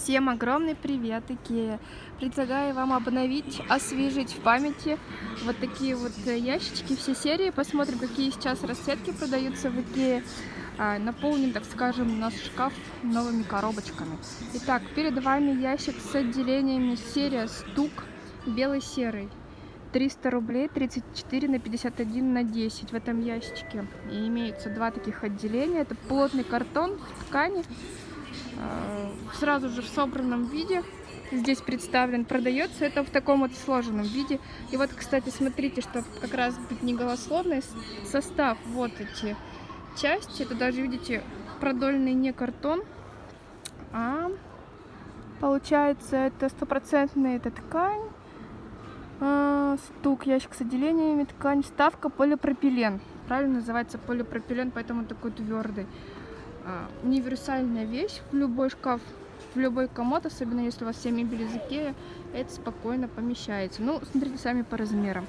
Всем огромный привет, Икея! Предлагаю вам обновить, освежить в памяти вот такие вот ящички, все серии. Посмотрим, какие сейчас расцветки продаются в Икее. Наполним, так скажем, наш шкаф новыми коробочками. Итак, перед вами ящик с отделениями серия «Стук» белый-серый. 300 рублей, 34 на 51 на 10 в этом ящичке. И имеются два таких отделения. Это плотный картон в ткани. Сразу же в собранном виде здесь представлен, продается это в таком вот сложенном виде. И вот, кстати, смотрите, что как раз быть не голословный состав, вот эти части, это даже, видите, продольный не картон, а получается это стопроцентная эта ткань, стук, ящик с отделениями, ткань, вставка полипропилен, правильно называется полипропилен, поэтому такой твердый. Универсальная вещь в любой шкаф, в любой комод, особенно если у вас все мебель из Икеа, это спокойно помещается. Ну, смотрите сами по размерам.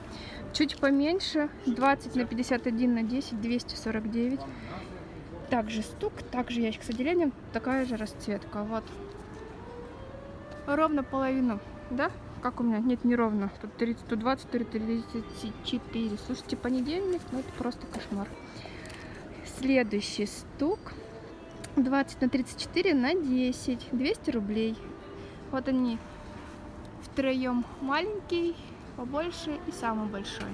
Чуть поменьше, 20 на 51 на 10, 249. Также стук, также ящик с отделением, такая же расцветка. Вот. Ровно половину, да? Как у меня? Нет, не ровно. Тут 30, 120, 34. Слушайте, понедельник, ну это просто кошмар. Следующий стук. 20 на 34 на 10, 200 рублей. Вот они втроем, маленький, побольше и самый большой.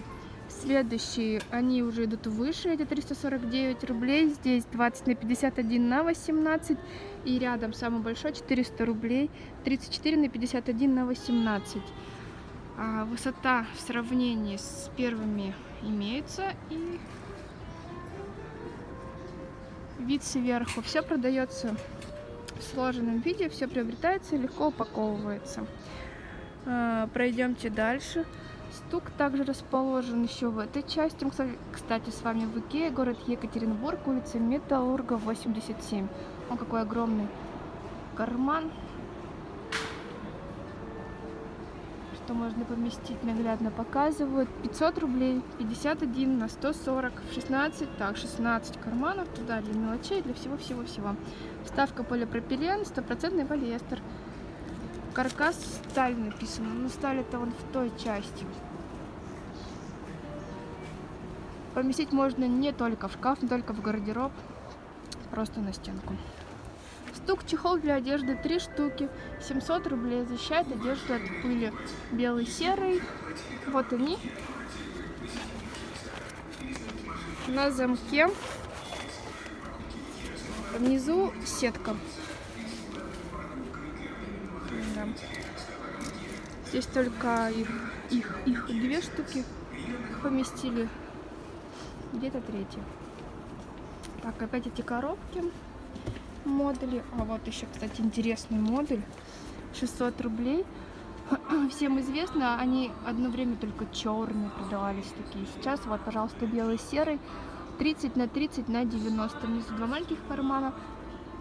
Следующие, они уже идут выше, эти 349 рублей. Здесь 20 на 51 на 18. И рядом самый большой 400 рублей, 34 на 51 на 18. Высота в сравнении с первыми имеется. И вид сверху. Все продается в сложенном виде, все приобретается и легко упаковывается. Пройдемте дальше. Стук также расположен еще в этой части. Кстати, с вами в Икее, город Екатеринбург, улица Металлурга, 87. О, какой огромный карман. Что можно поместить, наглядно показывают. 500 рублей, 51 на 140, 16, так, 16 карманов, туда для мелочей, для всего-всего-всего. Вставка полипропилен, стопроцентный полиэстер. Каркас сталь написано, но сталь это вон в той части. Поместить можно не только в шкаф, не только в гардероб, просто на стенку. Стук, чехол для одежды, 3 штуки, 700 рублей, защищает одежду от пыли. Белый-серый, вот они, на замке, внизу сетка. Да. Здесь только их 2 штуки поместили, где-то третья. Так, опять эти коробки. Модули. А вот еще, кстати, интересный модуль. 600 рублей. Всем известно, они одно время только черные продавались такие. Сейчас вот, пожалуйста, белый-серый. 30 на 30 на 90. Внизу 2 маленьких кармана.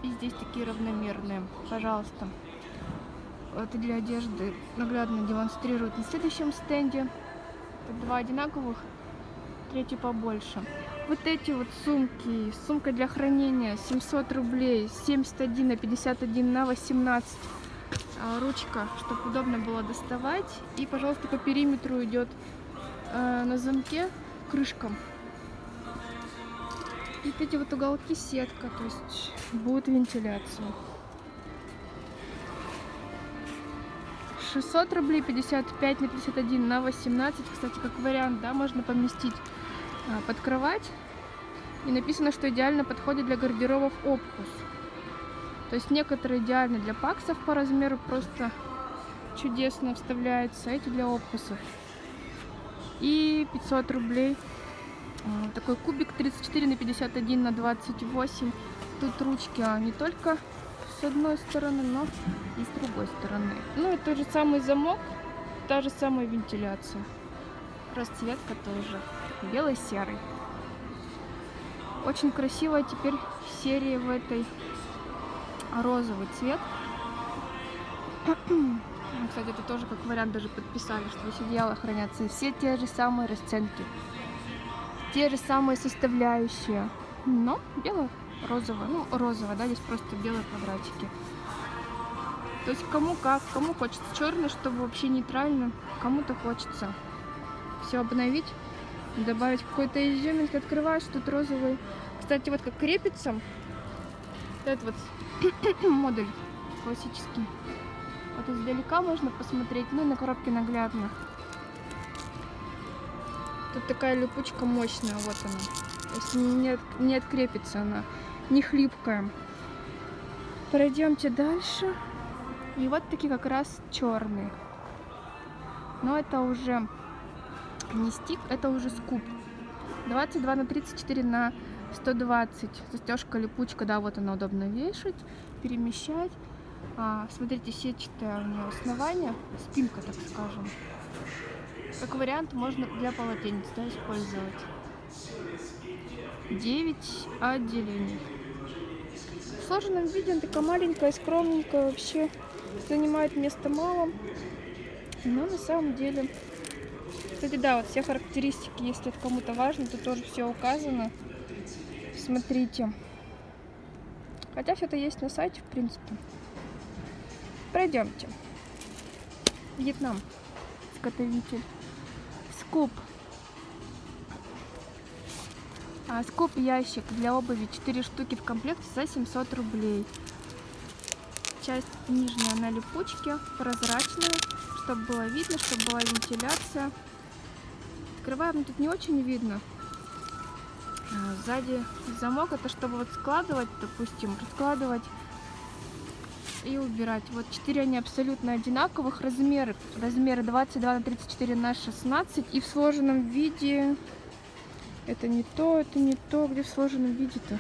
И здесь такие равномерные. Пожалуйста. Это для одежды наглядно демонстрируют на следующем стенде. Тут 2 одинаковых. Третий побольше. Вот эти вот сумки, сумка для хранения, 700 рублей, 71 на 51 на 18. Ручка, чтобы удобно было доставать. И, пожалуйста, по периметру идет на замке крышка. И вот эти вот уголки сетка, то есть будет вентиляция. 600 рублей, 55 на 51 на 18. Кстати, как вариант, да, можно поместить под кровать. И написано, что идеально подходит для гардеробов опус. То есть некоторые идеальны для паксов по размеру, просто чудесно вставляются. Эти для опусов. И 500 рублей. Такой кубик 34 на 51 на 28. Тут ручки не только с одной стороны, но и с другой стороны. Ну и тот же самый замок, та же самая вентиляция. Расцветка тоже белый-серый. Очень красивая теперь серия в этой розовый цвет. Кстати, это тоже как вариант даже подписали, что весь одеяло хранятся. И все те же самые расценки, те же самые составляющие, но бело-розовое. Ну, розовое, да, здесь просто белые квадратики. То есть кому как, кому хочется черный, чтобы вообще нейтрально, кому-то хочется все обновить, добавить какой-то изюминки, открываешь, тут розовый. Кстати, вот как крепится этот вот модуль классический. Вот издалека можно посмотреть, ну и на коробке наглядно. Тут такая липучка мощная, вот она. То есть не открепится она, не хлипкая. Пройдемте дальше. И вот такие как раз черные. Но это уже не стик, это уже скуп. 22 на 34 на 120. Застежка, липучка, да, вот она удобно вешать, перемещать. Смотрите, сетчатое у нее основание, спинка, так скажем. Как вариант можно для полотенец, да, использовать. 9 отделений. В сложенном виде она такая маленькая, скромненькая, вообще занимает места мало. Но на самом деле, кстати, да, вот все характеристики, если это кому-то важно, то тоже все указано. Смотрите. Хотя все это есть на сайте, в принципе. Пройдемте. Вьетнам. Изготовитель. Скуп. Скуп ящик для обуви 4 штуки в комплекте за 700 рублей. Часть нижняя на липучке, прозрачная, чтобы было видно, чтобы была вентиляция. Открываем, но тут не очень видно. Сзади замок, это чтобы вот складывать, допустим, раскладывать и убирать. Вот 4 они абсолютно одинаковых размеров. Размеры 22 на 34 на 16. И в сложенном виде... Это не то, это не то. Где в сложенном виде-то?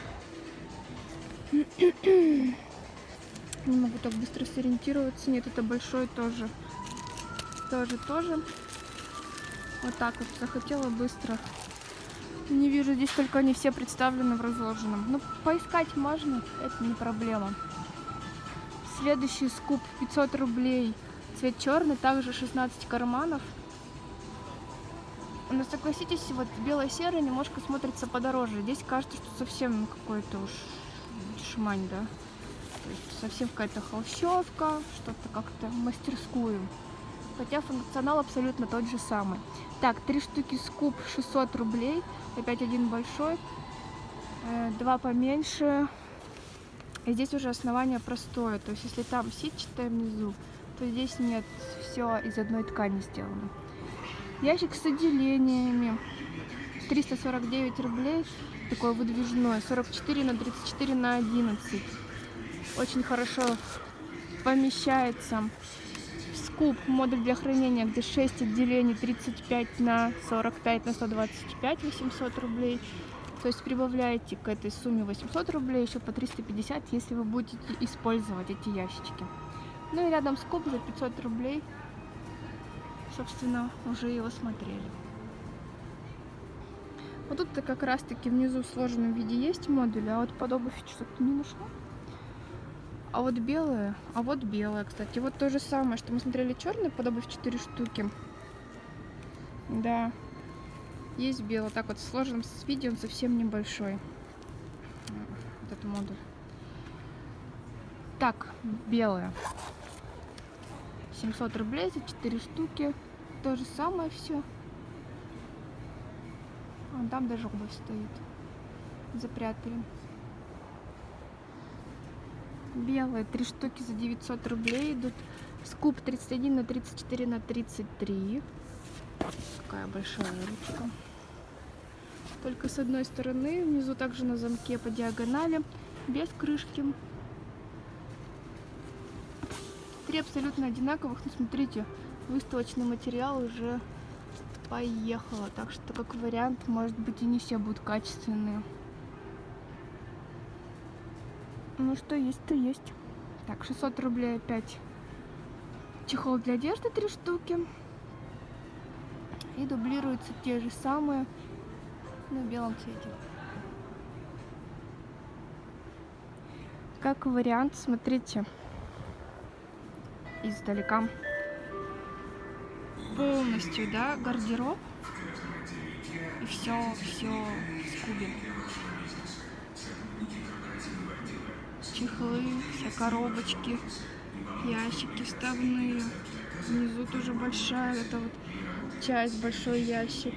Не могу так быстро сориентироваться. Нет, это большой тоже. Тоже. Вот так вот захотела быстро. Не вижу, здесь только они все представлены в разложенном. Ну, поискать можно, это не проблема. Следующий скуп 500 рублей. Цвет черный, также 16 карманов. Но согласитесь, вот бело-серый немножко смотрится подороже. Здесь кажется, что совсем какой-то уж шмань, да. То есть совсем какая-то холщовка, что-то как-то в мастерскую. Хотя функционал абсолютно тот же самый. Так, 3 штуки скуп 600 рублей. Опять один большой, 2 поменьше. И здесь уже основание простое. То есть если там сетчатое внизу, то здесь нет, все из одной ткани сделано. Ящик с отделениями. 349 рублей. Такой выдвижной. 44 на 34 на 11. Очень хорошо помещается. Скуп, модуль для хранения, где 6 отделений, 35 на 45 на 125, 800 рублей. То есть прибавляете к этой сумме 800 рублей, еще по 350, если вы будете использовать эти ящички. Ну и рядом скуп за 500 рублей. Собственно, уже его смотрели. Вот тут-то как раз-таки внизу в сложенном виде есть модуль, а вот под обувь что-то не нашла. А вот белое, кстати. Вот то же самое, что мы смотрели черный под обувь 4 штуки. Да, есть белый. Так вот в сложенном виде он совсем небольшой. Вот этот модуль. Так, белое. 700 рублей за 4 штуки. То же самое все. Вон там даже обувь стоит. Запрятали. Белые 3 штуки за 900 рублей идут. Скуп 31 на 34 на 33. Такая большая ручка. Только с одной стороны. Внизу также на замке по диагонали. Без крышки. 3 абсолютно одинаковых. Но смотрите, выставочный материал уже поехало. Так что как вариант, может быть, и не все будут качественные. Ну что есть, то есть. Так, 600 рублей опять. Чехол для одежды 3 штуки. И дублируются те же самые, но в белом цвете. Как вариант, смотрите, издалека. Полностью, да, гардероб. И все в скубе. Чехлы, все коробочки. ящики вставные. Внизу тоже большая, это вот часть, большой ящик.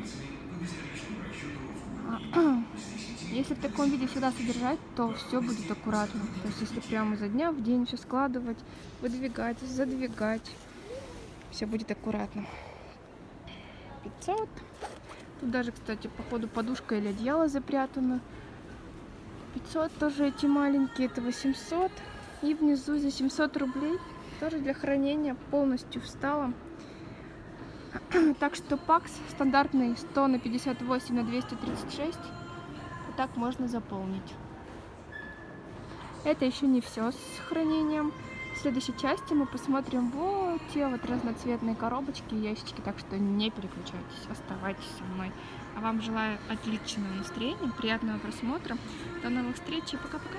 Если в таком виде всегда содержать, то все будет аккуратно. То есть если прямо изо дня в день все складывать, выдвигать, задвигать, все будет аккуратно. 500. Тут даже, кстати, походу подушка или одеяло запрятано. 500 тоже эти маленькие, это 800. И внизу за 700 рублей тоже для хранения полностью встала. Так что пакс стандартный 100 на 58 на 236. Вот так можно заполнить. Это еще не все с хранением. В следующей части мы посмотрим вот те вот разноцветные коробочки и ящички. Так что не переключайтесь, оставайтесь со мной. А вам желаю отличного настроения, приятного просмотра. До новых встреч и пока-пока.